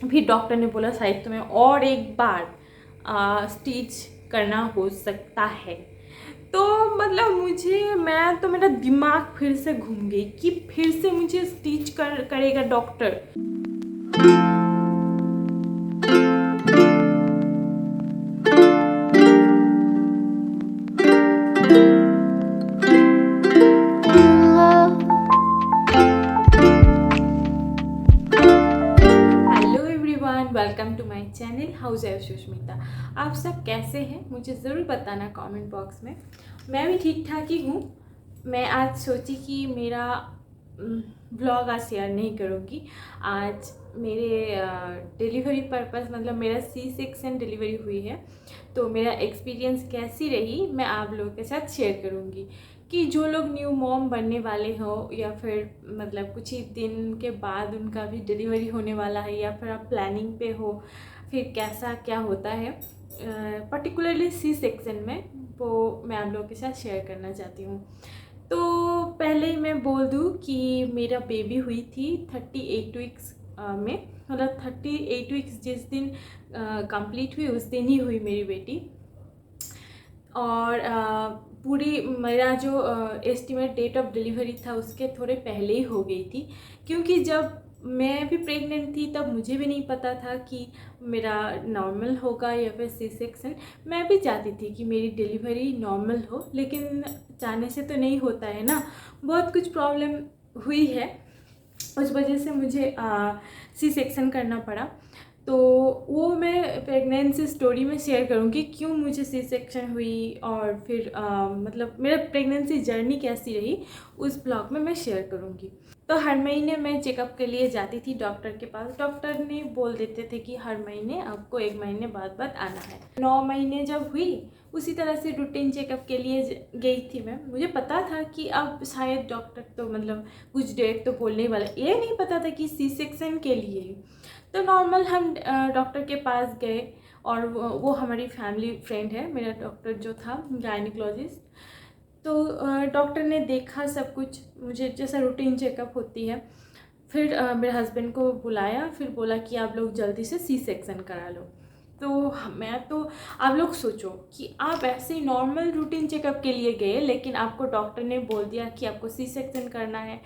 फिर डॉक्टर ने बोला शायद तुम्हें और एक बार स्टिच करना हो सकता है। तो मतलब मेरा दिमाग फिर से घूम गई कि फिर से मुझे स्टिच करेगा doctor. Hello everyone, welcome to my channel house wife Sushmita. आप सब कैसे हैं मुझे ज़रूर बताना कमेंट बॉक्स में। मैं भी ठीक ठाक ही हूँ। मैं आज सोची कि मेरा ब्लॉग आज शेयर नहीं करूँगी। आज मेरे डिलीवरी पर्पस मतलब मेरा सी सेक्शन डिलीवरी हुई है, तो मेरा एक्सपीरियंस कैसी रही मैं आप लोगों के साथ शेयर करूँगी। कि जो लोग न्यू मॉम बनने वाले हो या फिर मतलब कुछ ही दिन के बाद उनका भी डिलीवरी होने वाला है, या फिर आप प्लानिंग पे हो, फिर कैसा क्या होता है पर्टिकुलरली सी सेक्शन में, वो मैं आप लोगों के साथ शेयर करना चाहती हूँ। तो पहले ही मैं बोल दूँ कि मेरा बेबी हुई थी 38 वीक्स में, मतलब 38 वीक्स जिस दिन कंप्लीट हुई उस दिन ही हुई मेरी बेटी। और पूरी मेरा जो एस्टिमेट डेट ऑफ डिलीवरी था उसके थोड़े पहले ही हो गई थी, क्योंकि जब मैं भी प्रेग्नेंट थी तब मुझे भी नहीं पता था कि मेरा नॉर्मल होगा या फिर सी सेक्शन। मैं भी चाहती थी कि मेरी डिलीवरी नॉर्मल हो, लेकिन चाहने से तो नहीं होता है ना, बहुत कुछ प्रॉब्लम हुई है, उस वजह से मुझे सी सेक्शन करना पड़ा। तो वो मैं प्रेगनेंसी स्टोरी में शेयर करूँगी क्यों मुझे सी सेक्शन हुई, और फिर मतलब मेरा प्रेगनेंसी जर्नी कैसी रही उस ब्लॉग में मैं शेयर करूँगी। तो हर महीने मैं चेकअप के लिए जाती थी डॉक्टर के पास। डॉक्टर ने बोल देते थे कि हर महीने आपको 1 महीने बाद आना है। 9 महीने जब हुई उसी तरह से रूटीन चेकअप के लिए गई थी मैं। मुझे पता था कि अब शायद डॉक्टर तो मतलब कुछ डेट तो बोलने ही वाला, ये नहीं पता था कि सी सेक्शन के लिए ही। तो नॉर्मल हम डॉक्टर के पास गए, और वो हमारी फैमिली फ्रेंड है, मेरा डॉक्टर जो था गायनिकोलॉजिस्ट। तो डॉक्टर ने देखा सब कुछ, मुझे जैसा रूटीन चेकअप होती है। फिर मेरे हस्बैंड को बुलाया, फिर बोला कि आप लोग जल्दी से सी सेक्शन करा लो। तो मैं तो आप लोग सोचो कि आप ऐसे ही नॉर्मल रूटीन चेकअप के लिए गए, लेकिन आपको डॉक्टर ने बोल दिया कि आपको सी सेक्शन करना है।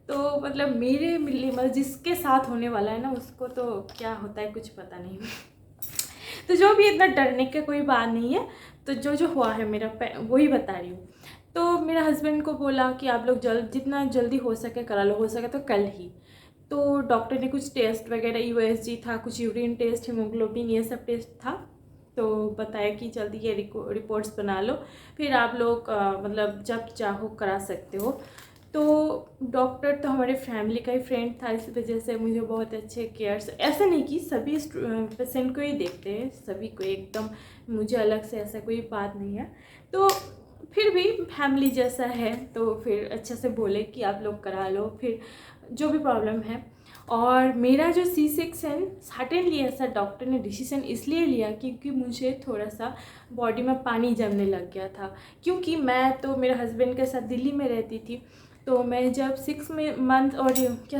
तो मतलब मेरे मिली मतलब जिसके साथ होने वाला है ना उसको तो क्या होता है कुछ पता नहीं। तो जो भी इतना डरने का कोई बात नहीं है। तो जो जो हुआ है मेरा वही बता रही हूँ। तो मेरे हस्बैंड को बोला कि आप लोग जितना जल्दी हो सके करा लो, हो सके तो कल ही। तो डॉक्टर ने कुछ टेस्ट वगैरह, यूएसजी था, कुछ यूरिन टेस्ट, हीमोग्लोबिन, ये सब टेस्ट था। तो बताया कि जल्दी ये रिपोर्ट्स बना लो, फिर आप लोग मतलब जब चाहो करा सकते हो। तो डॉक्टर तो हमारे फैमिली का ही फ्रेंड था, इस वजह से मुझे बहुत अच्छे केयर्स, ऐसा नहीं कि सभी पेशेंट को ही देखते हैं, सभी को एकदम, मुझे अलग से ऐसा कोई बात नहीं है। तो फिर भी फैमिली जैसा है तो फिर अच्छे से बोले कि आप लोग करा लो, फिर जो भी प्रॉब्लम है। और मेरा जो सी सेक्शन सडनली ऐसा डॉक्टर ने डिसीजन इसलिए लिया क्योंकि मुझे थोड़ा सा बॉडी में पानी जमने लग गया था। क्योंकि मैं तो मेरे हस्बैंड के साथ दिल्ली में रहती थी, तो मैं जब 6 मंथ और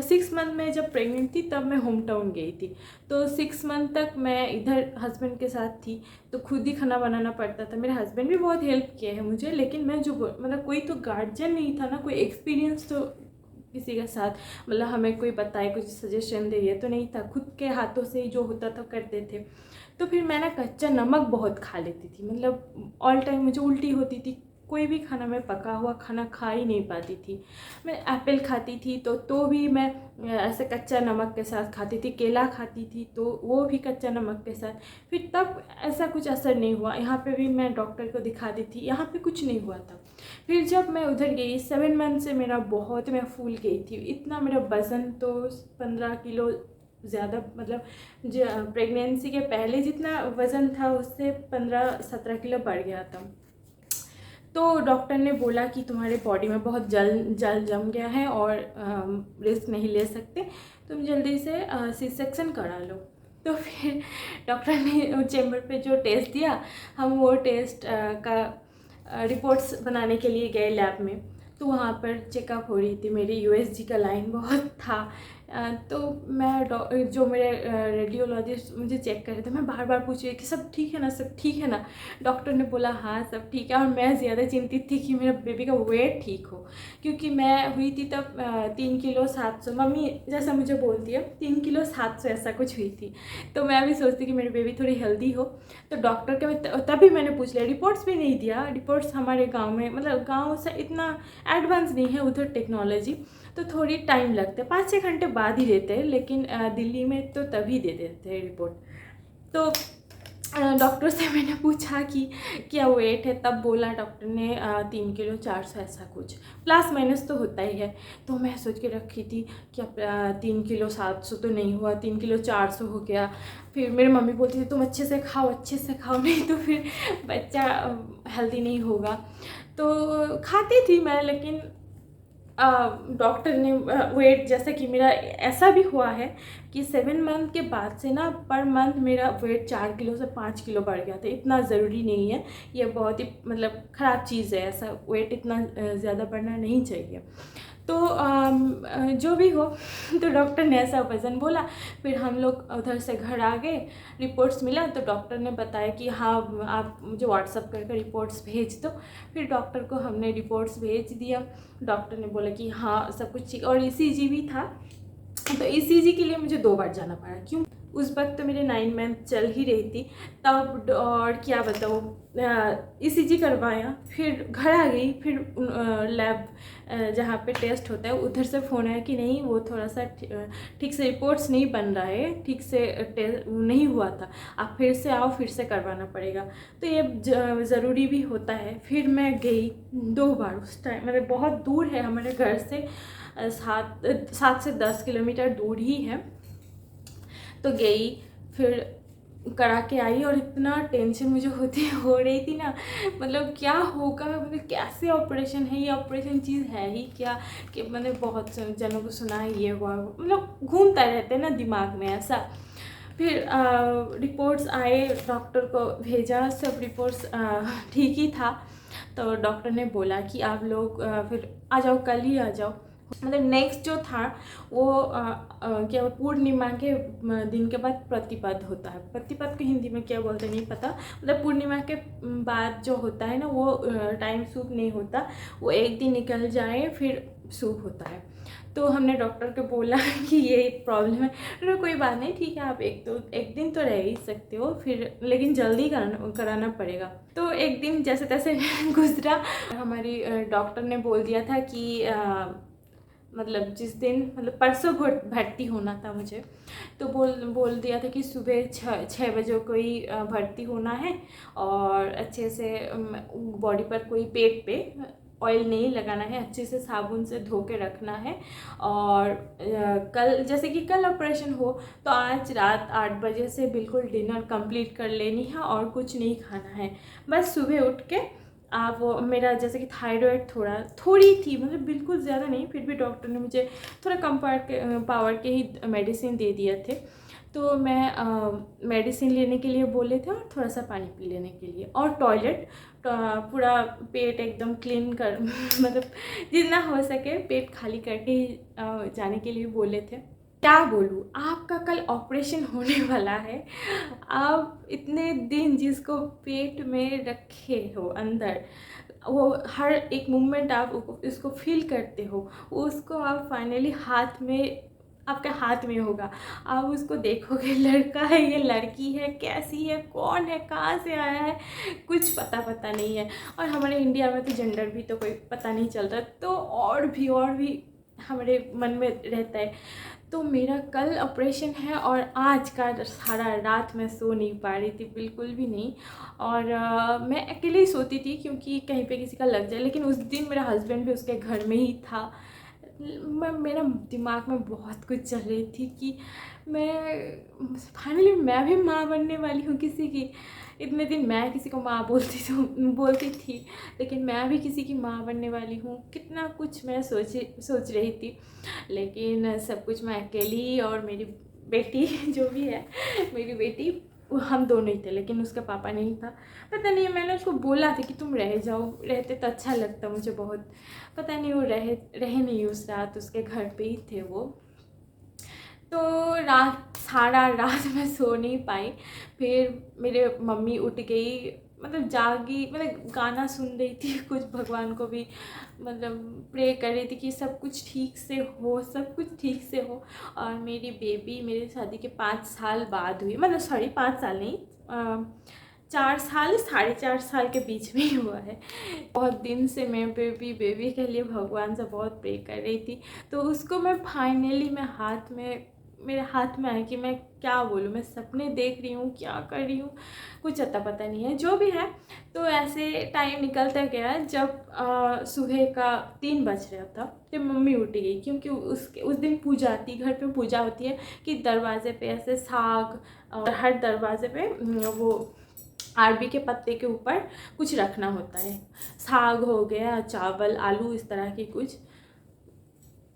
6 मंथ में जब प्रेग्नेंट थी तब मैं होम टाउन गई थी। तो 6 मंथ तक मैं इधर हस्बैंड के साथ थी, तो खुद ही खाना बनाना पड़ता था। मेरे हस्बैंड भी बहुत हेल्प किए हैं मुझे, लेकिन मैं जो मतलब कोई तो गार्जियन नहीं था ना, कोई एक्सपीरियंस तो किसी के साथ मतलब हमें कोई बताए कुछ सजेशन दे, ये तो नहीं था, खुद के हाथों से ही जो होता था करते थे। तो फिर मैं ना कच्चा नमक बहुत खा लेती थी, मतलब ऑल टाइम मुझे उल्टी होती थी, कोई भी खाना मैं पका हुआ खाना खा ही नहीं पाती थी। मैं एप्पल खाती थी तो भी मैं ऐसे कच्चा नमक के साथ खाती थी, केला खाती थी तो वो भी कच्चा नमक के साथ। फिर तब ऐसा कुछ असर नहीं हुआ, यहाँ पे भी मैं डॉक्टर को दिखाती थी, यहाँ पे कुछ नहीं हुआ था। फिर जब मैं उधर गई 7 मंथ से मेरा बहुत, मैं फूल गई थी, इतना मेरा वज़न तो 15 किलो ज़्यादा, मतलब जो प्रेगनेंसी के पहले जितना वज़न था उससे 15-17 किलो बढ़ गया था। तो डॉक्टर ने बोला कि तुम्हारे बॉडी में बहुत जल जम गया है और रिस्क नहीं ले सकते, तुम जल्दी से सी सेक्शन करा लो। तो फिर डॉक्टर ने चेम्बर पे जो टेस्ट दिया, हम वो टेस्ट का रिपोर्ट्स बनाने के लिए गए लैब में। तो वहाँ पर चेकअप हो रही थी मेरी, यूएसजी का लाइन बहुत था, तो मैं जो मेरे रेडियोलॉजिस्ट मुझे चेक कर रहे थे, मैं बार बार पूछ रही कि सब ठीक है ना, सब ठीक है ना। डॉक्टर ने बोला हाँ सब ठीक है। और मैं ज़्यादा चिंतित थी कि मेरा बेबी का वेट ठीक हो, क्योंकि मैं हुई थी तब 3 किलो 700, मम्मी जैसा मुझे बोलती है 3 किलो 700 ऐसा कुछ हुई थी। तो मैं भी सोचती कि मेरी बेबी थोड़ी हेल्दी हो। तो डॉक्टर के तभी मैंने पूछ लिया, रिपोर्ट्स भी नहीं दिया। रिपोर्ट्स हमारे गाँव में, मतलब गाँव से इतना एडवांस नहीं है उधर टेक्नोलॉजी, तो थोड़ी टाइम लगता है, 5-6 घंटे बाद ही देते हैं। लेकिन दिल्ली में तो तभी दे देते हैं रिपोर्ट। तो डॉक्टर से मैंने पूछा कि क्या वेट है, तब बोला डॉक्टर ने 3 किलो 400 ऐसा कुछ, प्लस माइनस तो होता ही है। तो मैं सोच के रखी थी कि अब 3 किलो 700 तो नहीं हुआ, 3 किलो 400 हो गया। फिर मेरी मम्मी बोलती थी तुम अच्छे से खाओ, अच्छे से खाओ, नहीं तो फिर बच्चा हेल्दी नहीं होगा। तो खाती थी मैं, लेकिन डॉक्टर ने वेट, जैसे कि मेरा ऐसा भी हुआ है कि 7 मंथ के बाद से ना पर मंथ मेरा वेट 4 किलो से 5 किलो बढ़ गया था। इतना ज़रूरी नहीं है, ये बहुत ही मतलब ख़राब चीज़ है, ऐसा वेट इतना ज़्यादा बढ़ना नहीं चाहिए। तो जो भी हो, तो डॉक्टर ने ऐसा वज़न बोला। फिर हम लोग उधर से घर आ गए, रिपोर्ट्स मिला तो डॉक्टर ने बताया कि हाँ आप मुझे व्हाट्सअप करके रिपोर्ट्स भेज दो। फिर डॉक्टर को हमने रिपोर्ट्स भेज दिया। डॉक्टर ने बोला कि हाँ सब कुछ ठीक, और ईसीजी भी था। तो ईसीजी के लिए मुझे 2 बार जाना पड़ा, क्यों, उस वक्त तो मेरे 9 मंथ चल ही रही थी तब। और क्या बताऊँ, ईसीजी करवाया, फिर घर आ गई। फिर लैब जहाँ पे टेस्ट होता है उधर से फ़ोन आया कि नहीं वो थोड़ा सा ठीक से रिपोर्ट्स नहीं बन रहा है, ठीक से टेस्ट नहीं हुआ था, आप फिर से आओ, फिर से करवाना पड़ेगा। तो ये ज़रूरी भी होता है। फिर मैं गई 2 बार, उस टाइम मतलब बहुत दूर है हमारे घर से, 7 से 10 किलोमीटर दूर ही है। तो गई, फिर करा के आई, और इतना टेंशन मुझे हो रही थी ना, मतलब क्या होगा, मतलब कैसे ऑपरेशन है, ये ऑपरेशन चीज़ है ही क्या, कि मैंने बहुत जनों को सुना है ये हुआ, मतलब घूमता रहता है ना दिमाग में ऐसा। फिर रिपोर्ट्स आए, डॉक्टर को भेजा, सब रिपोर्ट्स ठीक ही था। तो डॉक्टर ने बोला कि आप लोग फिर आ जाओ, कल ही आ जाओ। मतलब नेक्स्ट जो था वो क्या पूर्णिमा के दिन के बाद प्रतिपद होता है। प्रतिपद को हिंदी में क्या बोलते हैं नहीं पता, मतलब पूर्णिमा के बाद जो होता है ना वो टाइम शुभ नहीं होता, वो एक दिन निकल जाए फिर शुभ होता है। तो हमने डॉक्टर को बोला कि ये एक प्रॉब्लम है। तो कोई बात नहीं, ठीक है, आप एक दिन तो रह ही सकते हो, फिर लेकिन जल्दी कराना पड़ेगा। तो एक दिन जैसे तैसे गुजरा। हमारी डॉक्टर ने बोल दिया था कि मतलब जिस दिन, मतलब परसों भर्ती होना था मुझे, तो बोल दिया था कि सुबह 6 बजे को ही भर्ती होना है, और अच्छे से बॉडी पर कोई पेट पे ऑयल नहीं लगाना है, अच्छे से साबुन से धो के रखना है। और कल, जैसे कि कल ऑपरेशन हो, तो आज रात 8 बजे से बिल्कुल डिनर कंप्लीट कर लेनी है और कुछ नहीं खाना है। बस सुबह उठ के आप वो, मेरा जैसे कि थायराइड थोड़ी थी, मतलब बिल्कुल ज़्यादा नहीं, फिर भी डॉक्टर ने मुझे थोड़ा कम पावर के ही मेडिसिन दे दिए थे। तो मैं मेडिसिन लेने के लिए बोले थे, और थोड़ा सा पानी पी लेने के लिए, और टॉयलेट पूरा पेट एकदम क्लीन कर मतलब जितना हो सके पेट खाली करके ही जाने के लिए बोले थे। क्या बोलूँ, आपका कल ऑपरेशन होने वाला है, आप इतने दिन जिसको पेट में रखे हो अंदर, वो हर एक मूवमेंट आप इसको फील करते हो, उसको आप फाइनली हाथ में, आपके हाथ में होगा, आप उसको देखोगे, लड़का है ये लड़की है, कैसी है, कौन है, कहाँ से आया है, कुछ पता नहीं है। और हमारे इंडिया में तो जेंडर भी तो कोई पता नहीं चलता, तो और भी हमारे मन में रहता है। तो मेरा कल ऑपरेशन है, और आज का सारा रात मैं सो नहीं पा रही थी, बिल्कुल भी नहीं। और मैं अकेले ही सोती थी, क्योंकि कहीं पे किसी का लग जाए। लेकिन उस दिन मेरा हस्बैंड भी उसके घर में ही था। मेरा दिमाग में बहुत कुछ चल रही थी कि मैं फाइनली मैं भी माँ बनने वाली हूँ किसी की। इतने दिन मैं किसी को माँ बोलती थी, लेकिन मैं भी किसी की माँ बनने वाली हूँ। कितना कुछ मैं सोच रही थी, लेकिन सब कुछ मैं अकेली, और मेरी बेटी जो भी है, मेरी बेटी, हम दोनों ही थे, लेकिन उसका पापा नहीं था। पता नहीं, मैंने उसको बोला था कि तुम रह जाओ, रहते तो अच्छा लगता मुझे बहुत। पता नहीं वो रहे नहीं, उस रात उसके घर पे ही थे वो। तो रात सारा रात मैं सो नहीं पाई। फिर मेरे मम्मी उठ गई, मतलब जागी, मतलब गाना सुन रही थी, कुछ भगवान को भी मतलब प्रे कर रही थी कि सब कुछ ठीक से हो, सब कुछ ठीक से हो। और मेरी बेबी मेरी शादी के 5 साल बाद हुई, मतलब सॉरी 5 साल नहीं, 4 साल 4.5 साल के बीच में ही हुआ है। बहुत दिन से मैं बेबी बेबी के लिए भगवान से बहुत प्रे कर रही थी। तो उसको मैं फाइनली मेरे हाथ में आया कि मैं क्या बोलूँ, मैं सपने देख रही हूँ, क्या कर रही हूँ, कुछ अता पता नहीं है, जो भी है। तो ऐसे टाइम निकलता गया। जब सुबह का 3 बज रहा था तो मम्मी उठ गई, क्योंकि उस दिन पूजा थी, घर पे पूजा होती है कि दरवाजे पे ऐसे साग, और हर दरवाजे पे वो अरबी के पत्ते के ऊपर कुछ रखना होता है, साग हो गया, चावल, आलू, इस तरह की कुछ।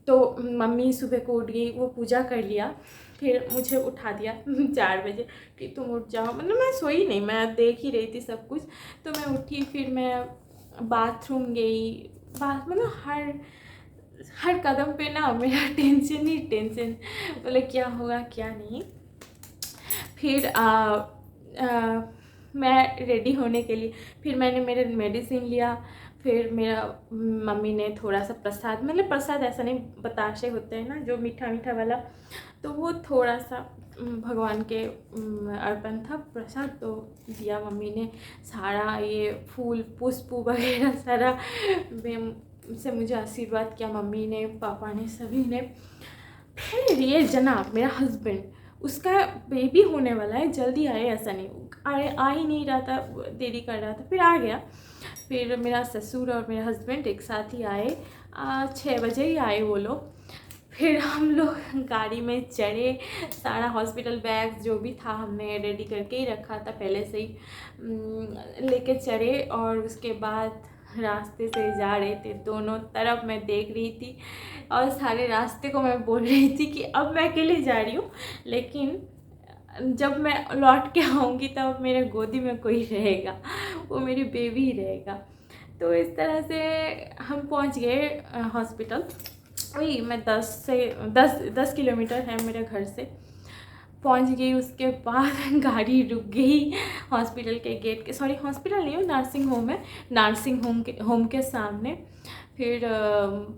तो मम्मी सुबह को उठ गई, वो पूजा कर लिया, फिर मुझे उठा दिया 4 बजे कि तुम उठ जाओ। मतलब मैं सोई नहीं, मैं देख ही रही थी सब कुछ। तो मैं उठी, फिर मैं बाथरूम गई। मतलब हर कदम पे ना मेरा टेंशन ही टेंशन, मतलब क्या होगा क्या नहीं। फिर मैं रेडी होने के लिए, फिर मैंने मेरे मेडिसिन लिया। फिर मेरा मम्मी ने थोड़ा सा प्रसाद, मतलब प्रसाद ऐसा नहीं, बताशे होते हैं ना जो मीठा मीठा वाला, तो वो थोड़ा सा भगवान के अर्पण था प्रसाद, तो दिया मम्मी ने। सारा ये फूल पुष्प वगैरह सारा से मुझे आशीर्वाद किया मम्मी ने, पापा ने, सभी ने। फिर ये जनाब मेरा हस्बैंड, उसका बेबी होने वाला है, जल्दी आए ऐसा नहीं, आ ही नहीं रहा था, देरी कर रहा था, फिर आ गया। फिर मेरा ससुर और मेरा हस्बैंड एक साथ ही आए, 6 बजे ही आए वो लोग। फिर हम लोग गाड़ी में चढ़े, सारा हॉस्पिटल बैग जो भी था हमने रेडी करके ही रखा था पहले से ही, लेके चढ़े। और उसके बाद रास्ते से जा रहे थे, दोनों तरफ मैं देख रही थी, और सारे रास्ते को मैं बोल रही थी कि अब मैं अकेले जा रही हूँ, लेकिन जब मैं लौट के आऊँगी तब मेरे गोदी में कोई रहेगा, वो मेरी बेबी ही रहेगा। तो इस तरह से हम पहुँच गए हॉस्पिटल। वही मैं 10 किलोमीटर है मेरे घर से, पहुंच गई। उसके बाद गाड़ी रुक गई हॉस्पिटल के गेट के, सॉरी हॉस्पिटल नहीं हो, नर्सिंग होम है, नर्सिंग होम के सामने। फिर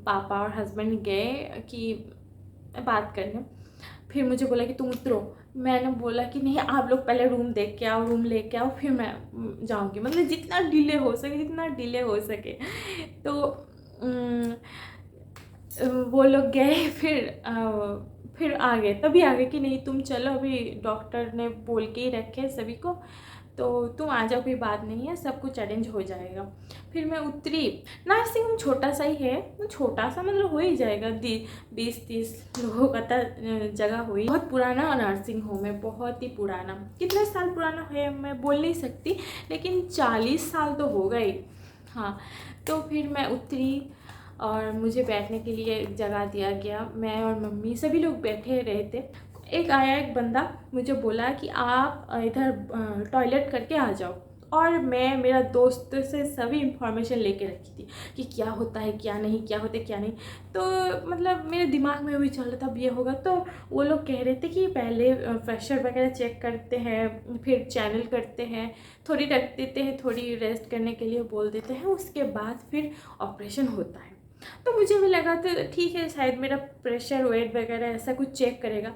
पापा और हस्बैंड गए कि बात करने। फिर मुझे बोला कि तुम उतरो। मैंने बोला कि नहीं, आप लोग पहले रूम देख के आओ, रूम लेके आओ, फिर मैं जाऊंगी, मतलब जितना डिले हो सके, जितना डिले हो सके। तो वो लोग गए। फिर आ गए, तभी आ गए कि नहीं तुम चलो, अभी डॉक्टर ने बोल के ही रखे सभी को, तो तुम आ जाओ, कोई बात नहीं है, सब कुछ अरेंज हो जाएगा। फिर मैं उतरी। नर्सिंग होम छोटा सा ही है, छोटा सा मतलब हो ही जाएगा, 20-30 लोगों का जगह हुई। बहुत पुराना नर्सिंग होम है, बहुत ही पुराना। कितने साल पुराना है मैं बोल नहीं सकती, लेकिन 40 साल तो हो गए। हाँ, तो फिर मैं उतरी और मुझे बैठने के लिए जगह दिया गया। मैं और मम्मी सभी लोग बैठे रहे थे। एक बंदा मुझे बोला कि आप इधर टॉयलेट करके आ जाओ, और मैं मेरा दोस्त से सभी इंफॉर्मेशन लेके रखी थी कि क्या होता है क्या नहीं, क्या होता है क्या नहीं। तो मतलब मेरे दिमाग में भी चल रहा था अब ये होगा। तो वो लोग कह रहे थे कि पहले प्रेशर वगैरह चेक करते हैं, फिर चैनल करते हैं, थोड़ी रख देते हैं, थोड़ी रेस्ट करने के लिए बोल देते हैं, उसके बाद फिर ऑपरेशन होता है। तो मुझे भी लगा तो ठीक है, शायद मेरा प्रेशर वेट वगैरह ऐसा कुछ चेक करेगा।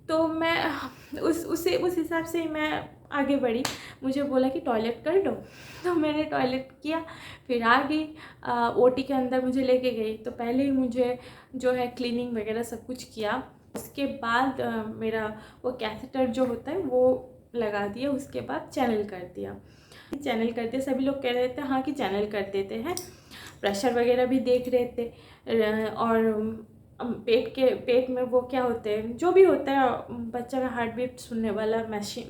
तो मैं उस हिसाब से मैं आगे बढ़ी। मुझे बोला कि टॉयलेट कर लो, तो मैंने टॉयलेट किया, फिर आ गई। ओटी के अंदर मुझे लेके गई, तो पहले ही मुझे जो है क्लीनिंग वगैरह सब कुछ किया। उसके बाद मेरा वो कैथेटर जो होता है वो लगा दिया, उसके बाद चैनल कर दिया। सभी लोग कह रहे थे हाँ कि चैनल कर देते हैं, प्रेशर वगैरह भी देख रहे थे। और पेट में वो क्या होते हैं, जो भी होता है बच्चा का हार्ट बीट सुनने वाला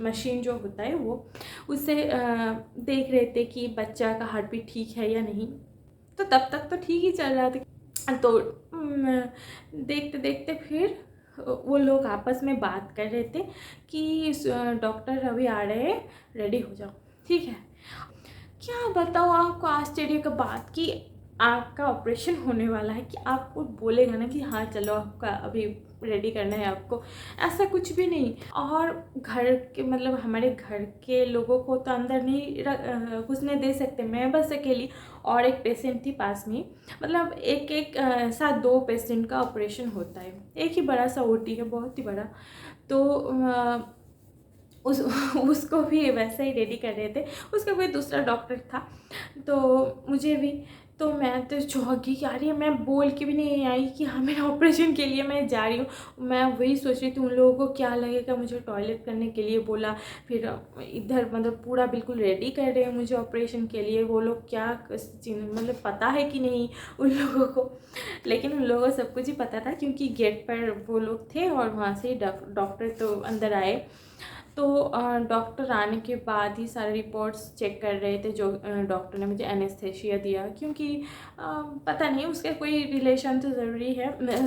मशीन जो होता है, वो उससे देख रहे थे कि बच्चा का हार्ट बीट ठीक है या नहीं। तो तब तक तो ठीक ही चल रहा था। तो देखते देखते फिर वो लोग आपस में बात कर रहे थे कि डॉक्टर अभी आ रहे हैं, रेडी हो जाओ। ठीक है, क्या बताओ आपको आश्चर्य का बात कि आपका ऑपरेशन होने वाला है कि आपको बोलेगा ना कि हाँ चलो आपका अभी रेडी करना है आपको, ऐसा कुछ भी नहीं। और घर के मतलब हमारे घर के लोगों को तो अंदर नहीं घुसने दे सकते, मैं बस अकेली और एक पेशेंट थी पास में। मतलब एक साथ 2 पेशेंट का ऑपरेशन होता है, एक ही बड़ा सा ओटी है, बहुत ही बड़ा। तो उसको भी वैसे ही रेडी कर रहे थे, उसका कोई दूसरा डॉक्टर था। तो मुझे भी, तो मैं तो चौंक गई कि अरे मैं बोल के भी नहीं आई कि हाँ मेरा ऑपरेशन के लिए मैं जा रही हूँ। मैं वही सोच रही थी उन लोगों को क्या लगेगा, मुझे टॉयलेट करने के लिए बोला, फिर इधर मतलब पूरा बिल्कुल रेडी कर रहे हैं मुझे ऑपरेशन के लिए। वो लोग क्या मतलब पता है कि नहीं उन लोगों को, लेकिन उन लोगों को सब कुछ ही पता था क्योंकि गेट पर वो लोग थे और वहाँ से डॉक्टर तो अंदर आए। तो डॉक्टर आने के बाद ही सारे रिपोर्ट्स चेक कर रहे थे। जो डॉक्टर ने मुझे एनेस्थेशिया दिया, क्योंकि पता नहीं उसका कोई रिलेशन तो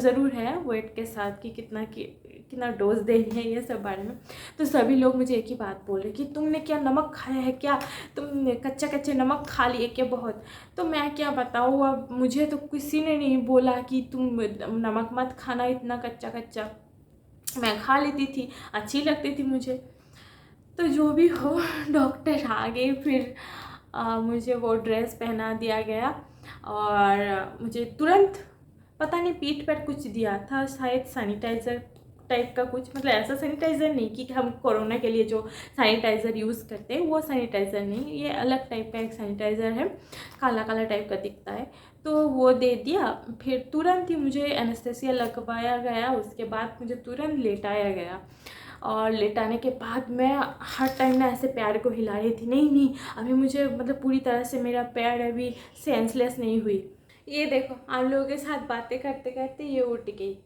ज़रूर है वेट के साथ कि कितना डोज देनी है, ये सब बारे में। तो सभी लोग मुझे एक ही बात बोल रहे कि तुमने क्या नमक खाया है क्या, तुमने कच्चे नमक खा लिए क्या बहुत। तो मैं क्या बताऊँ, अब मुझे तो किसी ने नहीं बोला कि तुम नमक मत खाना इतना कच्चा, मैं खा लेती थी, अच्छी लगती थी मुझे। तो जो भी हो, डॉक्टर आ गए, फिर मुझे वो ड्रेस पहना दिया गया और मुझे तुरंत पता नहीं पीठ पर कुछ दिया था, शायद सैनिटाइज़र टाइप का कुछ, मतलब ऐसा सैनिटाइज़र नहीं कि हम कोरोना के लिए जो सैनिटाइज़र यूज़ करते हैं वो सैनिटाइज़र नहीं, ये अलग टाइप का एक सैनिटाइज़र है, काला काला टाइप का दिखता है। तो वो दे दिया, फिर तुरंत ही मुझे एनेस्थेसिया लगवाया गया। उसके बाद मुझे तुरंत लेटाया गया और लेटाने के बाद मैं हर टाइम ना ऐसे पैर को हिला रही थी, नहीं अभी मुझे मतलब पूरी तरह से मेरा पैर अभी सेंसलेस नहीं हुई। ये देखो आप लोगों के साथ बातें करते करते ये उठ गई।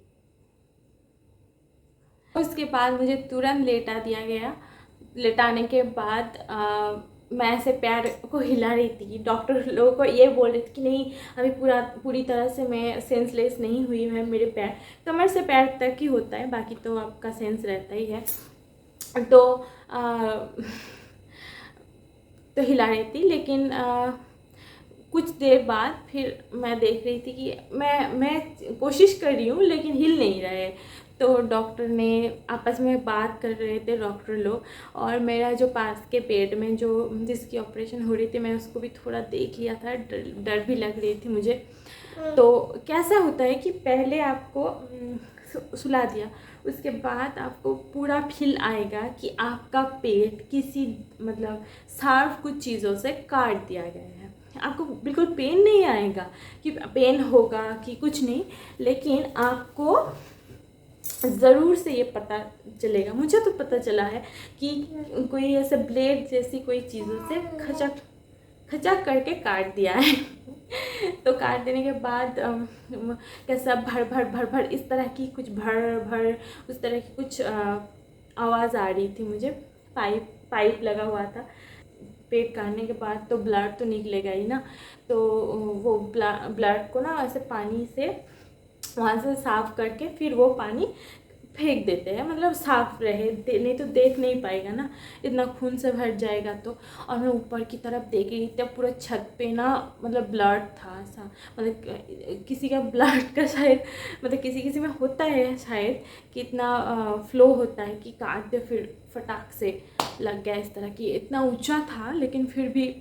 उसके बाद मुझे तुरंत लेटा दिया गया। लेटाने के बाद मैं ऐसे पैर को हिला रही थी। डॉक्टर लोगों को ये बोल रहे थे कि नहीं अभी पूरी तरह से मैं सेंसलेस नहीं हुई है, मेरे पैर कमर से पैर तक ही होता है, बाकी तो आपका सेंस रहता ही है। तो हिला रही थी, लेकिन कुछ देर बाद फिर मैं देख रही थी कि मैं कोशिश कर रही हूँ लेकिन हिल नहीं रहे। तो डॉक्टर ने आपस में बात कर रहे थे डॉक्टर लोग, और मेरा जो पास के बेड में जो जिसकी ऑपरेशन हो रही थी मैं उसको भी थोड़ा देख लिया था, डर भी लग रही थी मुझे। तो कैसा होता है कि पहले आपको सुला दिया, उसके बाद आपको पूरा फील आएगा कि आपका पेट किसी मतलब शार्प कुछ चीज़ों से काट दिया गया है। आपको बिल्कुल पेन नहीं आएगा कि पेन होगा कि कुछ नहीं, लेकिन आपको ज़रूर से ये पता चलेगा, मुझे तो पता चला है कि कोई ऐसे ब्लेड जैसी कोई चीज़ों से खचक करके काट दिया है। तो काट देने के बाद कैसा भर इस तरह की कुछ भर उस तरह की कुछ आवाज़ आ रही थी मुझे। पाइप लगा हुआ था। पेट काटने के बाद तो ब्लड तो निकलेगा ही ना, तो वो ब्लड को ना ऐसे पानी से वहाँ से साफ़ करके फिर वो पानी फेंक देते हैं, मतलब साफ़ रहे, नहीं तो देख नहीं पाएगा ना, इतना खून से भर जाएगा तो। और मैं ऊपर की तरफ देख रही थी, पूरा छत पे ना मतलब ब्लड था ऐसा, मतलब किसी का ब्लड का शायद मतलब किसी में होता है शायद कि इतना फ्लो होता है कि काट दे फिर फटाक से लग गया इस तरह की। इतना ऊंचा था लेकिन फिर भी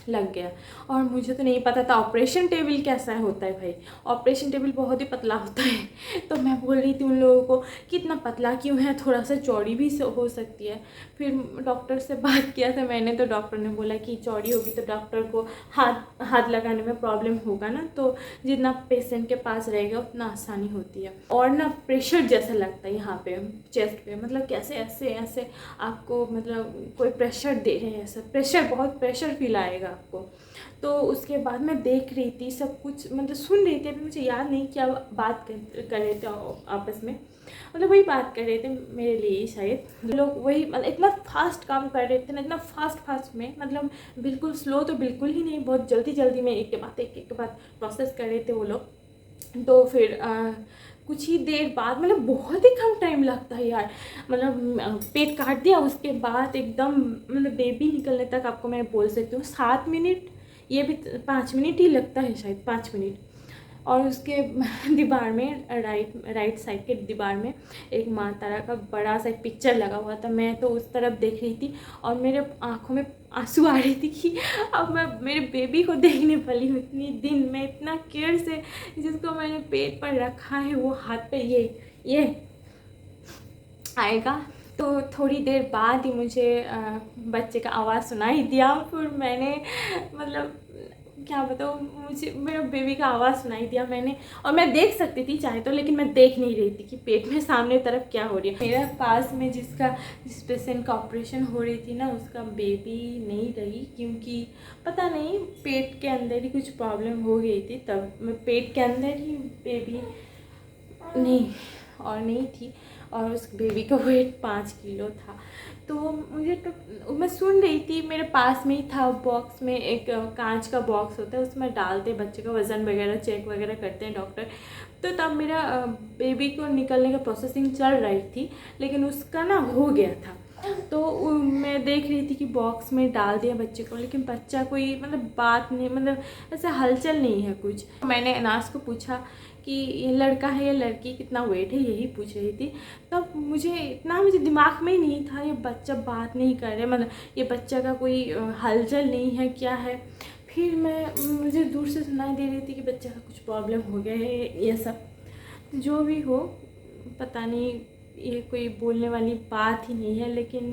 लग गया। और मुझे तो नहीं पता था ऑपरेशन टेबल कैसा होता है भाई, ऑपरेशन टेबल बहुत ही पतला होता है। तो मैं बोल रही थी उन लोगों को कि इतना पतला क्यों है, थोड़ा सा चौड़ी भी हो सकती है। फिर डॉक्टर से बात किया था मैंने, तो डॉक्टर ने बोला कि चौड़ी होगी तो डॉक्टर को हाथ लगाने में प्रॉब्लम होगा ना, तो जितना पेशेंट के पास रहेगा उतना आसानी होती है। और ना प्रेशर जैसा लगता है यहाँ पे चेस्ट पे, मतलब कैसे ऐसे आपको मतलब कोई प्रेशर दे रहे हैं, ऐसा बहुत प्रेशर फील आएगा आपको। तो उसके बाद मैं देख रही थी सब कुछ, मतलब सुन रही थी, अभी मुझे याद नहीं क्या बात कर रहे थे आपस में, मतलब वही बात कर रहे थे मेरे लिए शायद लोग, वही मतलब इतना फास्ट काम कर रहे थे ना, इतना फास्ट में, मतलब बिल्कुल स्लो तो बिल्कुल ही नहीं, बहुत जल्दी में एक के बाद प्रोसेस कर रहे थे वो लोग। तो फिर कुछ ही देर बाद, मतलब बहुत ही कम टाइम लगता है यार, मतलब पेट काट दिया उसके बाद एकदम मतलब बेबी निकलने तक आपको मैं बोल सकती हूँ 7 मिनट, ये भी 5 मिनट ही लगता है शायद, 5 मिनट और उसके दीवार में राइट साइड के दीवार में एक माँ तारा का बड़ा सा पिक्चर लगा हुआ था। मैं तो उस तरफ देख रही थी और मेरे आँखों में आंसू आ रही थी कि अब मैं मेरे बेबी को देखने वाली हूँ। इतनी दिन मैं इतना केयर से जिसको मैंने पेट पर रखा है वो हाथ पे ये आएगा। तो थोड़ी देर बाद ही मुझे बच्चे का आवाज़ सुनाई दिया। फिर मैंने मतलब क्या बताऊँ, मुझे मेरा बेबी का आवाज़ सुनाई दिया मैंने, और मैं देख सकती थी चाहे तो, लेकिन मैं देख नहीं रही थी कि पेट में सामने तरफ क्या हो रही है। मेरा पास में जिस पेशेंट का ऑपरेशन हो रही थी ना, उसका बेबी नहीं रही, क्योंकि पता नहीं पेट के अंदर ही कुछ प्रॉब्लम हो गई थी। तब मैं पेट के अंदर ही बेबी नहीं थी, और उस बेबी का वेट 5 किलो था। तो मुझे तो मैं सुन रही थी, मेरे पास में ही था बॉक्स में एक कांच का बॉक्स होता है, उसमें डालते बच्चे का वज़न वगैरह चेक वगैरह करते हैं डॉक्टर। तो तब मेरा बेबी को निकलने का प्रोसेसिंग चल रही थी, लेकिन उसका ना हो गया था। तो मैं देख रही थी कि बॉक्स में डाल दिया बच्चे को, लेकिन बच्चा कोई मतलब बात नहीं, मतलब ऐसा हलचल नहीं है कुछ। मैंने अनास को पूछा कि ये लड़का है या लड़की, कितना वेट है, यही पूछ रही थी। तब मुझे दिमाग में ही नहीं था ये बच्चा बात नहीं कर रहा, मतलब ये बच्चा का कोई हलचल नहीं है, क्या है। फिर मुझे दूर से सुनाई दे रही थी कि बच्चा का कुछ प्रॉब्लम हो गया है, ये सब जो भी हो पता नहीं, ये कोई बोलने वाली बात ही नहीं है। लेकिन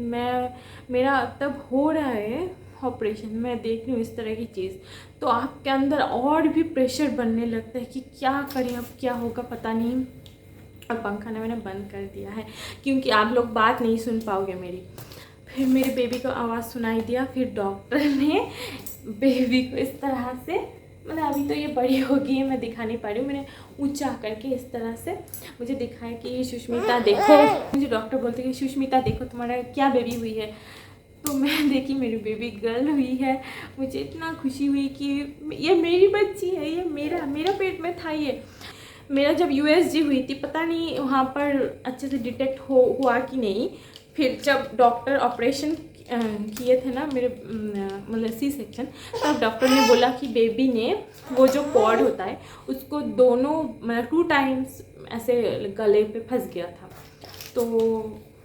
मेरा तब हो रहा है ऑपरेशन, मैं देख रही हूँ इस तरह की चीज़, तो आपके अंदर और भी प्रेशर बनने लगता है कि क्या करें, अब क्या होगा पता नहीं। और पंखा ना मैंने बंद कर दिया है क्योंकि आप लोग बात नहीं सुन पाओगे मेरी। फिर मेरे बेबी को आवाज़ सुनाई दिया, फिर डॉक्टर ने बेबी को इस तरह से, मतलब अभी तो ये बड़ी हो गई है, मैं दिखा नहीं पा रही हूँ, मैंने ऊंचा करके इस तरह से मुझे दिखाया कि सुष्मिता देखो। मुझे डॉक्टर बोलते कि सुष्मिता देखो तुम्हारा क्या बेबी हुई है। तो मैं देखी मेरी बेबी गर्ल हुई है। मुझे इतना खुशी हुई कि ये मेरी बच्ची है, ये मेरा पेट में था। ये मेरा जब USG हुई थी, पता नहीं वहाँ पर अच्छे से डिटेक्ट हुआ कि नहीं। फिर जब डॉक्टर ऑपरेशन किए थे ना मेरे, मतलब C-सेक्शन, तब डॉक्टर ने बोला कि बेबी ने वो जो कॉर्ड होता है उसको दोनों मतलब 2 टाइम्स ऐसे गले पे फंस गया था। तो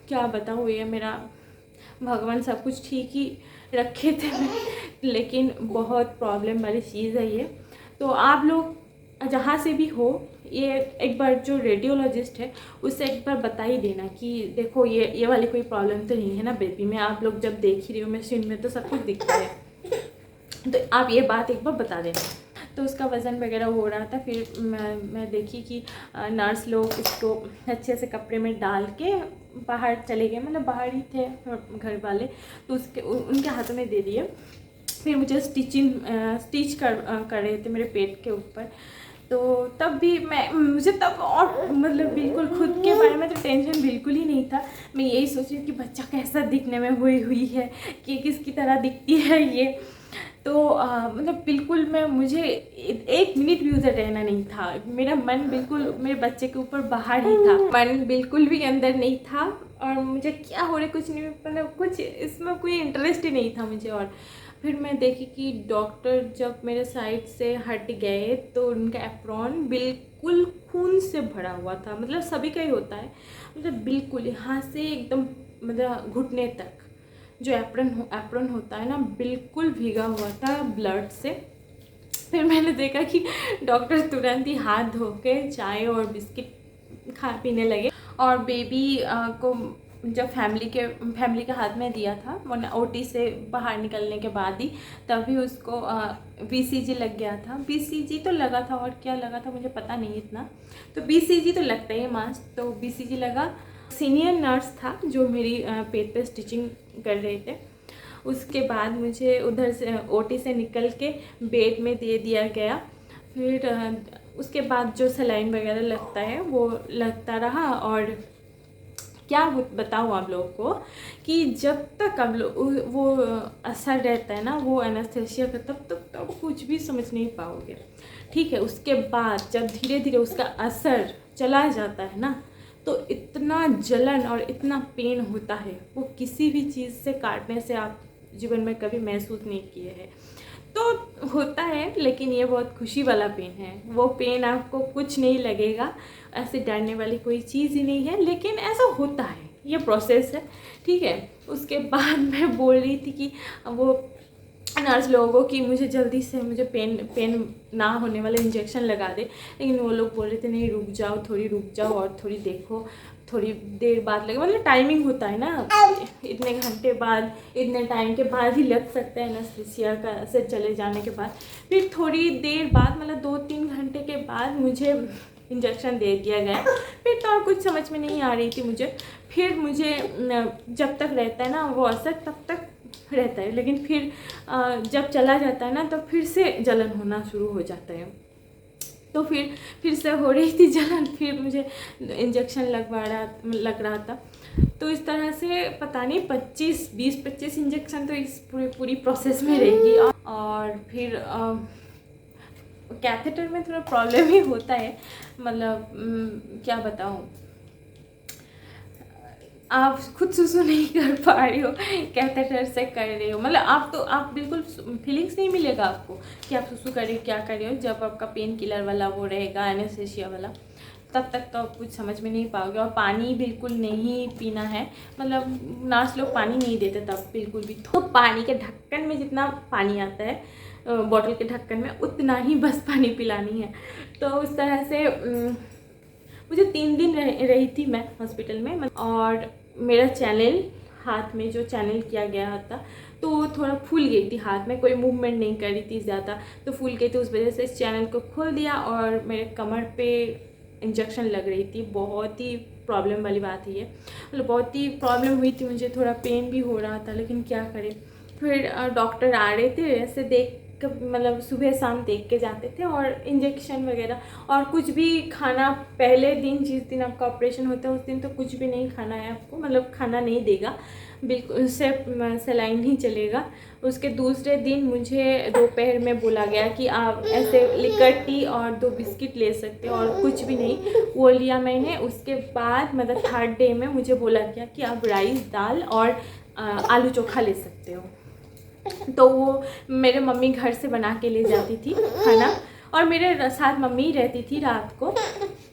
क्या बताऊँ, ये मेरा भगवान सब कुछ ठीक ही रखे थे, लेकिन बहुत प्रॉब्लम वाली चीज़ है ये। तो आप लोग जहाँ से भी हो, ये एक बार जो रेडियोलॉजिस्ट है उससे एक बार बता ही देना कि देखो ये वाली कोई प्रॉब्लम तो नहीं है ना बेबी में। आप लोग जब देख ही रहे हो मशीन में तो सब कुछ दिखता है, तो आप ये बात एक बार बता देना। तो उसका वज़न वगैरह हो रहा था। फिर मैं देखी कि नर्स लोग इसको अच्छे से कपड़े में डाल के बाहर चले गए, मतलब बाहर ही थे घर वाले, तो उनके हाथों में दे दिए। फिर मुझे स्टिच कर रहे थे मेरे पेट के ऊपर। तो तब भी मुझे तब और मतलब बिल्कुल खुद के बारे में तो टेंशन बिल्कुल ही नहीं था। मैं यही सोच रही थी कि बच्चा कैसा दिखने में हुई है, कि किसकी तरह दिखती है ये। तो मतलब बिल्कुल मुझे 1 मिनट भी उधर रहना नहीं था। मेरा मन बिल्कुल मेरे बच्चे के ऊपर बाहर ही था, मन बिल्कुल भी अंदर नहीं था। और मुझे क्या हो रहा है कुछ नहीं, मतलब कुछ इसमें कोई इंटरेस्ट ही नहीं था मुझे। और फिर मैं देखी कि डॉक्टर जब मेरे साइड से हट गए तो उनका एप्रॉन बिल्कुल खून से भरा हुआ था। मतलब सभी का ही होता है, मतलब बिल्कुल यहाँ से एकदम मतलब घुटने तक जो एप्रॉन होता है ना, बिल्कुल भीगा हुआ था ब्लड से। फिर मैंने देखा कि डॉक्टर तुरंत ही हाथ धो के चाय और बिस्किट पीने लगे। और बेबी को जब फैमिली के हाथ में दिया था, वो OT से बाहर निकलने के बाद ही, तभी उसको BCG लग गया था। BCG तो लगा था, और क्या लगा था मुझे पता नहीं इतना, तो BCG तो लगता ही मास्ट, तो BCG लगा। सीनियर नर्स था जो मेरी पेट पे स्टिचिंग कर रहे थे। उसके बाद मुझे उधर से OT से निकल के बेड में दे दिया गया। फिर उसके बाद जो सलाइन वगैरह लगता है वो लगता रहा। और क्या बताऊँ आप लोगों को कि जब तक आप लोग वो असर रहता है ना वो एनेस्थेसिया का, तब कुछ भी समझ नहीं पाओगे, ठीक है। उसके बाद जब धीरे धीरे उसका असर चला जाता है ना, तो इतना जलन और इतना पेन होता है, वो किसी भी चीज़ से काटने से आप जीवन में कभी महसूस नहीं किए हैं। तो होता है, लेकिन ये बहुत खुशी वाला पेन है। वो पेन आपको कुछ नहीं लगेगा, ऐसे डरने वाली कोई चीज़ ही नहीं है, लेकिन ऐसा होता है, ये प्रोसेस है, ठीक है। उसके बाद मैं बोल रही थी कि वो नर्स लोगों की मुझे जल्दी से मुझे पेन ना होने वाला इंजेक्शन लगा दे, लेकिन वो लोग बोल रहे थे नहीं रुक जाओ, थोड़ी रुक जाओ और थोड़ी देखो, थोड़ी देर बाद लगे, मतलब टाइमिंग होता है ना, इतने घंटे बाद, इतने टाइम के बाद ही लग सकता है एनेस्थीसिया का से चले जाने के बाद। फिर थोड़ी देर बाद, मतलब 2-3 घंटे के बाद मुझे इंजेक्शन दे दिया गया। फिर तो और कुछ समझ में नहीं आ रही थी मुझे। फिर मुझे जब तक रहता है ना वो असर, तब तक रहता है, लेकिन फिर जब चला जाता है ना तो फिर से जलन होना शुरू हो जाता है। तो फिर से हो रही थी जलन, फिर मुझे इंजेक्शन लग रहा था। तो इस तरह से पता नहीं 20-25 इंजेक्शन तो इस पूरी प्रोसेस में रहेगी। और फिर कैथेटर में थोड़ा प्रॉब्लम ही होता है, मतलब क्या बताऊँ, आप खुद सुसु नहीं कर पा रही हो, कैथेटर से कर रहे हो, मतलब आप बिल्कुल फीलिंग्स नहीं मिलेगा आपको कि आप सुसु कर रहे हो, क्या कर रहे हो। जब आपका पेन किलर वाला वो रहेगा, एनेस्थीसिया वाला, तब तक तो आप कुछ समझ में नहीं पाओगे। और पानी बिल्कुल नहीं पीना है, मतलब नर्स लोग पानी नहीं देते तब बिल्कुल भी। तो पानी के ढक्कन में जितना पानी आता है बॉटल के ढक्कन में, उतना ही बस पानी पिलानी है। तो उस तरह से मुझे 3 दिन रही थी मैं हॉस्पिटल में। और मेरा चैनल, हाथ में जो चैनल किया गया था, तो वो थोड़ा फूल गई थी, हाथ में कोई मूवमेंट नहीं कर रही थी ज़्यादा, तो फूल गई थी। उस वजह से इस चैनल को खोल दिया और मेरे कमर पे इंजेक्शन लग रही थी। बहुत ही प्रॉब्लम वाली बात है ये, मतलब बहुत ही प्रॉब्लम हुई थी मुझे, थोड़ा पेन भी हो रहा था, लेकिन क्या करें। फिर डॉक्टर आ रहे थे, ऐसे देख, मतलब सुबह शाम देख के जाते थे, और इंजेक्शन वगैरह और कुछ भी खाना, पहले दिन जिस दिन आपका ऑपरेशन होता है उस दिन तो कुछ भी नहीं खाना है आपको, मतलब खाना नहीं देगा बिल्कुल, सिर्फ सलाइन ही चलेगा। उसके दूसरे दिन मुझे दोपहर में बोला गया कि आप ऐसे लिकर टी और 2 बिस्किट ले सकते हो, और कुछ भी नहीं, वो लिया मैंने। उसके बाद मतलब 3rd डे में मुझे बोला गया कि आप राइस, दाल और आलू चोखा ले सकते हो। तो वो मेरे मम्मी घर से बना के ले जाती थी खाना, और मेरे साथ मम्मी रहती थी रात को।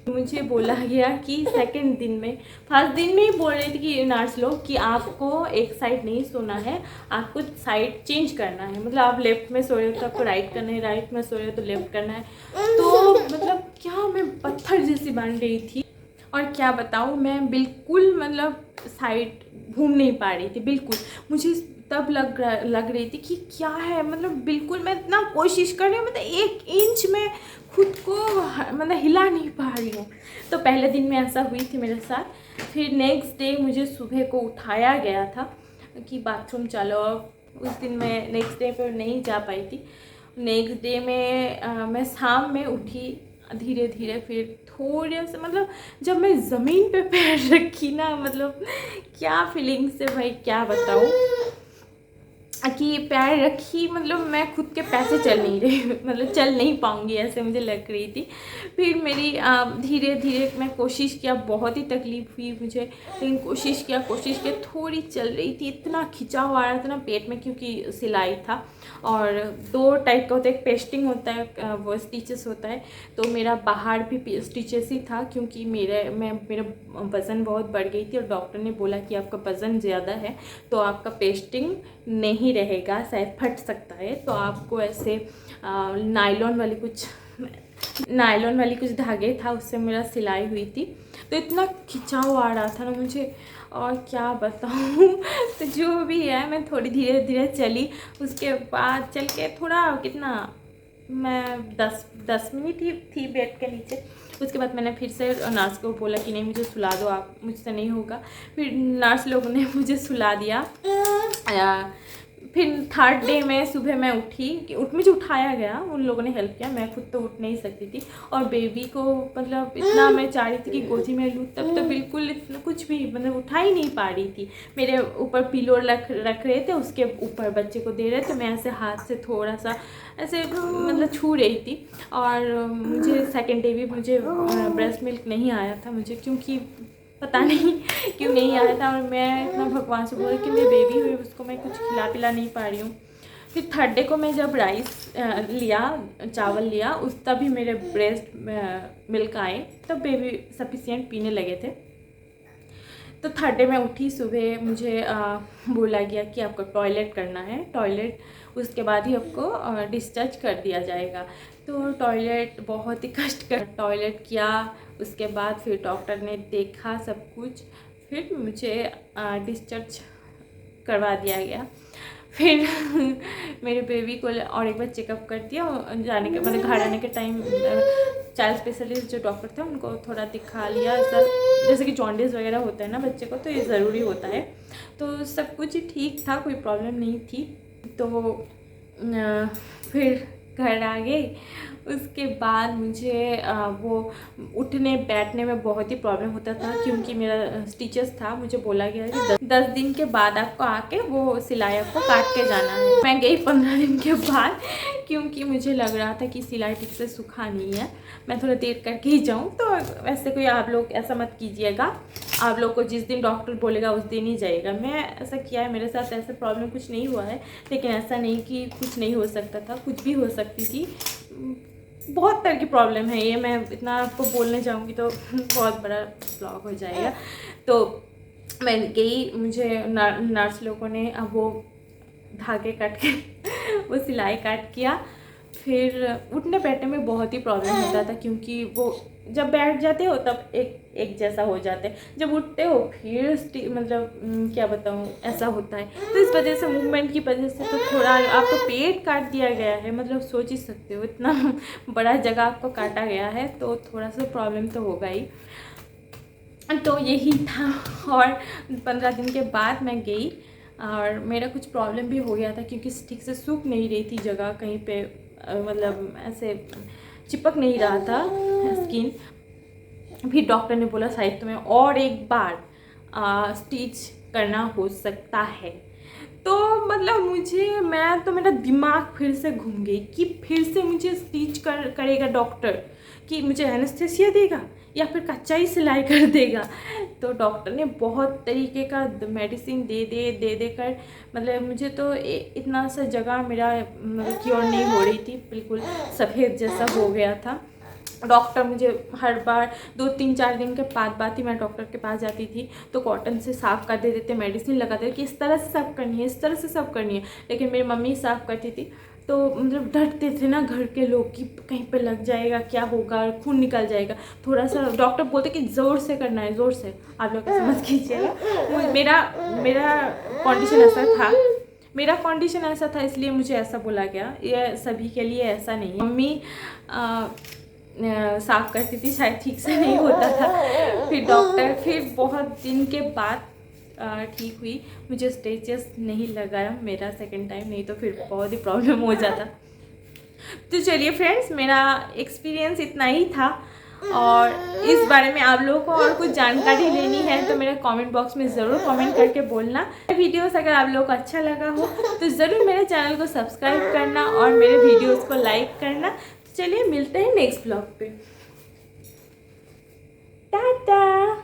मुझे बोला गया कि 2nd दिन में, 1st दिन में ही बोल रही थी कि नर्स लोग कि आपको एक साइड नहीं सोना है, आपको साइड चेंज करना है, मतलब आप लेफ्ट में सो रहे हो तो आपको राइट करना है, राइट में सो रहे हो तो लेफ्ट करना है। तो मतलब क्या मैं पत्थर जैसी बन रही थी, और क्या बताऊँ, मैं बिल्कुल मतलब साइड घूम नहीं पा रही थी बिल्कुल। मुझे तब लग रही थी कि क्या है, मतलब बिल्कुल मैं इतना कोशिश कर रही हूँ, मतलब 1 इंच में खुद को मतलब हिला नहीं पा रही हूँ। तो पहले दिन में ऐसा हुई थी मेरे साथ। फिर नेक्स्ट डे मुझे सुबह को उठाया गया था कि बाथरूम चलो। उस दिन मैं नेक्स्ट डे पर नहीं जा पाई थी। नेक्स्ट डे में मैं शाम में उठी धीरे धीरे, फिर थोड़े से, मतलब जब मैं ज़मीन पे पैर रखी ना, मतलब क्या फीलिंग्स है भाई, क्या बताऊँ कि पैर रखी, मतलब मैं खुद के पैसे चल नहीं रही, मतलब चल नहीं पाऊँगी ऐसे मुझे लग रही थी। फिर मेरी धीरे धीरे मैं कोशिश किया, बहुत ही तकलीफ़ हुई मुझे, लेकिन कोशिश किया थोड़ी चल रही थी। इतना खिंचाव आ रहा था ना पेट में, क्योंकि सिलाई था, और 2 टाइप का होता है, एक पेस्टिंग होता है, वो स्टिचेस होता है। तो मेरा बाहर भी स्टिचेस ही था, क्योंकि मेरा वज़न बहुत बढ़ गई थी, और डॉक्टर ने बोला कि आपका वज़न ज़्यादा है तो आपका पेस्टिंग नहीं रहेगा, शायद फट सकता है। तो आपको ऐसे नायलॉन वाली कुछ धागे था, उससे मेरा सिलाई हुई थी। तो इतना खिंचाव आ रहा था ना मुझे, और क्या बताऊँ तो जो भी है, मैं थोड़ी धीरे धीरे चली। उसके बाद चल के थोड़ा, कितना, मैं 10 मिनट ही थी बेड के नीचे। उसके बाद मैंने फिर से नर्स को बोला कि नहीं मुझे सुला दो, आप, मुझसे नहीं होगा। फिर नर्स लोगों ने मुझे सुला दिया। फिर 3rd डे में सुबह मैं उठी, कि मुझे उठाया गया, उन लोगों ने हेल्प किया, मैं खुद तो उठ नहीं सकती थी। और बेबी को मतलब इतना मैं चाह रही थी कि गोदी में लूँ, तब तो बिल्कुल इतना कुछ भी मतलब उठा ही नहीं पा रही थी। मेरे ऊपर पिलो रख रहे थे, उसके ऊपर बच्चे को दे रहे थे, मैं ऐसे हाथ से थोड़ा सा ऐसे मतलब छू रही थी। और मुझे 2nd डे भी मुझे ब्रेस्ट मिल्क नहीं आया था मुझे, क्योंकि पता नहीं क्यों नहीं आया था। और मैं इतना भगवान से बोला कि मेरी बेबी हुई, उसको मैं कुछ खिला पिला नहीं पा रही हूँ। फिर थर्ड डे को मैं जब चावल लिया तभी मेरे ब्रेस्ट मिल्क आए, तब बेबी सफिशिएंट पीने लगे थे। तो थर्ड डे मैं उठी सुबह, मुझे बोला गया कि आपको टॉयलेट करना है, टॉयलेट उसके बाद ही आपको डिस्चार्ज कर दिया जाएगा। तो टॉयलेट बहुत ही कष्ट कर टॉयलेट किया, उसके बाद फिर डॉक्टर ने देखा सब कुछ, फिर मुझे डिस्चार्ज करवा दिया गया। फिर मेरे बेबी को और एक बार चेकअप कर दिया, जाने के मतलब घर आने के टाइम चाइल्ड स्पेशलिस्ट जो डॉक्टर थे उनको थोड़ा दिखा लिया, सब जैसे कि जॉन्डिस वगैरह होता है ना बच्चे को, तो ये ज़रूरी होता है। तो सब कुछ ठीक था, कोई प्रॉब्लम नहीं थी। तो फिर घर आ गई। उसके बाद मुझे वो उठने बैठने में बहुत ही प्रॉब्लम होता था, क्योंकि मेरा स्टिचेस था, मुझे बोला गया कि 10 दिन के बाद आपको आके वो सिलाई आपको काट के जाना है। मैं गई 15 दिन के बाद, क्योंकि मुझे लग रहा था कि सिलाई ठीक से सूखा नहीं है, मैं थोड़ा देर करके ही जाऊँ। तो वैसे कोई आप लोग ऐसा मत कीजिएगा, आप लोग को जिस दिन डॉक्टर बोलेगा उस दिन ही जाइएगा। मैं ऐसा किया है, मेरे साथ ऐसा प्रॉब्लम कुछ नहीं हुआ है, लेकिन ऐसा नहीं कि कुछ नहीं हो सकता था, कुछ भी हो सकती थी। बहुत तरह की प्रॉब्लम है ये, मैं इतना आपको बोलने जाऊँगी तो बहुत बड़ा ब्लॉग हो जाएगा। तो मैं गई, मुझे नर्स लोगों ने अब वो धागे काट के वो सिलाई काट किया। फिर उठने बैठने में बहुत ही प्रॉब्लम होता था, क्योंकि वो जब बैठ जाते हो तब एक जैसा हो जाते हैं, जब उठते हो फिर मतलब क्या बताऊँ ऐसा होता है। तो इस वजह से मूवमेंट की वजह से तो थोड़ा आपको पेट काट दिया गया है, मतलब सोच ही सकते हो इतना बड़ा जगह आपको काटा गया है, तो थोड़ा सा प्रॉब्लम तो होगा ही। तो यही था। और 15 दिन के बाद मैं गई और मेरा कुछ प्रॉब्लम भी हो गया था, क्योंकि ठीक से सूख नहीं रही थी जगह, कहीं पे मतलब ऐसे चिपक नहीं रहा था स्किन। फिर डॉक्टर ने बोला शायद तुम्हें और एक बार स्टिच करना हो सकता है। तो मतलब मेरा दिमाग फिर से घूम गई कि फिर से मुझे स्टिच करेगा डॉक्टर, कि मुझे एनेस्थेसिया देगा या फिर कच्चा ही सिलाई कर देगा। तो डॉक्टर ने बहुत तरीके का मेडिसिन दे कर मतलब मुझे तो इतना सा जगह मेरा क्योर नहीं हो रही थी, बिल्कुल सफ़ेद जैसा हो गया था। डॉक्टर मुझे हर बार 2-3-4 दिन के बाद ही मैं डॉक्टर के पास जाती थी, तो कॉटन से साफ़ कर देते, मेडिसिन लगाते कि इस तरह से साफ़ करनी है, इस तरह से साफ़ करनी है। लेकिन मेरी मम्मी साफ़ करती थी, तो मतलब डरते थे ना घर के लोग कि कहीं पे लग जाएगा, क्या होगा, खून निकल जाएगा। थोड़ा सा डॉक्टर बोलते कि ज़ोर से करना है, ज़ोर से, आप लोग ऐसा मत कीजिएगा। मेरा कंडीशन ऐसा था, इसलिए मुझे ऐसा बोला गया। ये सभी के लिए ऐसा नहीं है। मम्मी साफ़ करती थी, शायद ठीक से नहीं होता था। फिर बहुत दिन के बाद ठीक हुई, मुझे स्टिचेस नहीं लगाया मेरा सेकंड टाइम, नहीं तो फिर बहुत ही प्रॉब्लम हो जाता। तो चलिए फ्रेंड्स, मेरा एक्सपीरियंस इतना ही था, और इस बारे में आप लोगों को और कुछ जानकारी लेनी है तो मेरे कमेंट बॉक्स में ज़रूर कमेंट करके बोलना। वीडियोस अगर आप लोगों को अच्छा लगा हो तो ज़रूर मेरे चैनल को सब्सक्राइब करना और मेरे वीडियोस को लाइक करना। तो चलिए मिलते हैं नेक्स्ट ब्लॉग पे। टाटा।